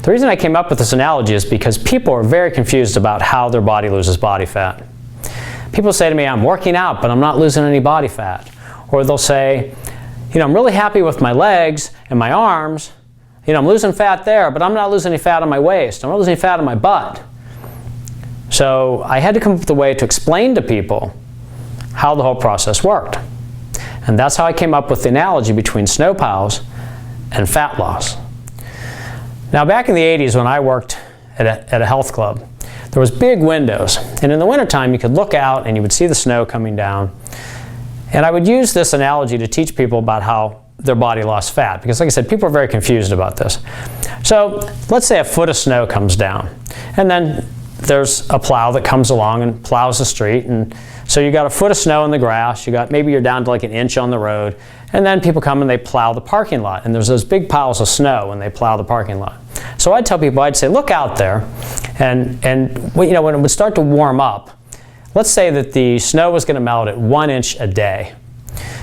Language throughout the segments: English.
The reason I came up with this analogy is because people are very confused about how their body loses body fat. People say to me, I'm working out, but I'm not losing any body fat. Or they'll say, I'm really happy with my legs and my arms. I'm losing fat there, but I'm not losing any fat on my waist. I'm not losing any fat on my butt. So I had to come up with a way to explain to people how the whole process worked. And that's how I came up with the analogy between snow piles and fat loss. Now, back in the 80s when I worked at a health club, there was big windows. And in the wintertime, you could look out and you would see the snow coming down. And I would use this analogy to teach people about how their body lost fat. Because like I said, people are very confused about this. So let's say a foot of snow comes down. And then there's a plow that comes along and plows the street. And so you got a foot of snow in the grass. Maybe you're down to like an inch on the road. And then people come and they plow the parking lot. And there's those big piles of snow when they plow the parking lot. So I'd tell people, I'd say, look out there. And when it would start to warm up, let's say that the snow was going to melt at 1 inch a day.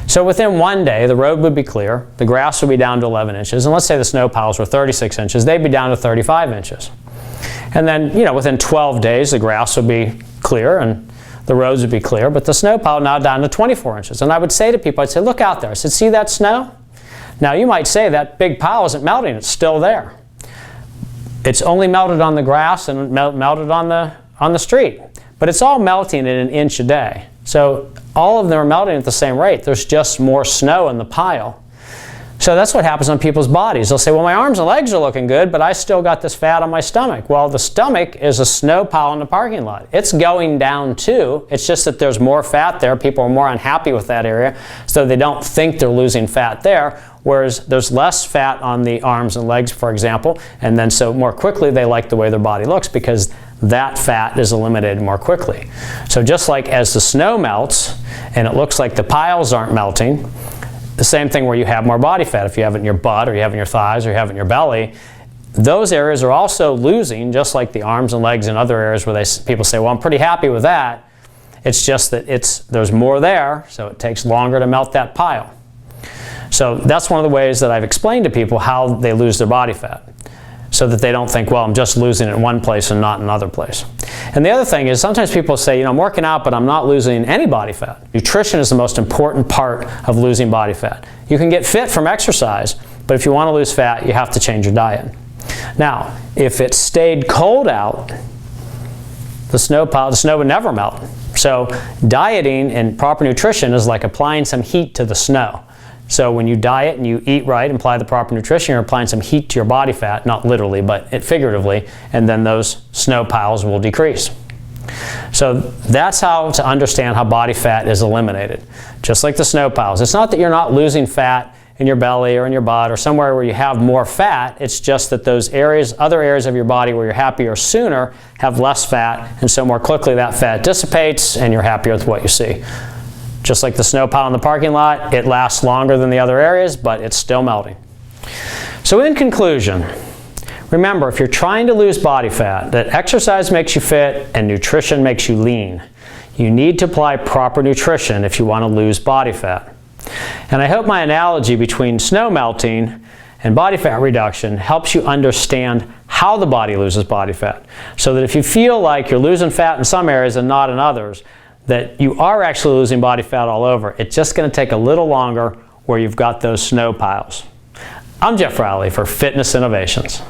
So within 1 day, the road would be clear, the grass would be down to 11 inches, and let's say the snow piles were 36 inches, they'd be down to 35 inches. And then, within 12 days, the grass would be clear and the roads would be clear, but the snow pile now down to 24 inches. And I would say to people, I'd say, look out there. I said, see that snow? Now you might say that big pile isn't melting, it's still there. It's only melted on the grass and melted on the street. But it's all melting at 1 inch a day. So all of them are melting at the same rate. There's just more snow in the pile. So that's what happens on people's bodies. They'll say, well, my arms and legs are looking good, but I still got this fat on my stomach. Well, the stomach is a snow pile in the parking lot. It's going down too. It's just that there's more fat there. People are more unhappy with that area, so they don't think they're losing fat there. Whereas there's less fat on the arms and legs, for example, and then so more quickly they like the way their body looks because that fat is eliminated more quickly. So just like as the snow melts and it looks like the piles aren't melting, the same thing where you have more body fat. If you have it in your butt or you have it in your thighs or you have it in your belly, those areas are also losing, just like the arms and legs and other areas where people say, well, I'm pretty happy with that. It's just that there's more there, so it takes longer to melt that pile. So that's one of the ways that I've explained to people how they lose their body fat, so that they don't think, well, I'm just losing it in one place and not in another place. And the other thing is sometimes people say, I'm working out, but I'm not losing any body fat. Nutrition is the most important part of losing body fat. You can get fit from exercise, but if you want to lose fat, you have to change your diet. Now, if it stayed cold out, the snow would never melt. So dieting and proper nutrition is like applying some heat to the snow. So when you diet and you eat right and apply the proper nutrition, you're applying some heat to your body fat, not literally, but figuratively, and then those snow piles will decrease. So that's how to understand how body fat is eliminated, just like the snow piles. It's not that you're not losing fat in your belly or in your butt or somewhere where you have more fat. It's just that those areas, other areas of your body where you're happier sooner, have less fat, and so more quickly that fat dissipates and you're happier with what you see. Just like the snow pile in the parking lot, it lasts longer than the other areas, but it's still melting. So in conclusion, remember, if you're trying to lose body fat, that exercise makes you fit and nutrition makes you lean. You need to apply proper nutrition if you want to lose body fat. And I hope my analogy between snow melting and body fat reduction helps you understand how the body loses body fat, so that if you feel like you're losing fat in some areas and not in others, that you are actually losing body fat all over. It's just going to take a little longer where you've got those snow piles. I'm Jeff Rowley for Fitness Innovations.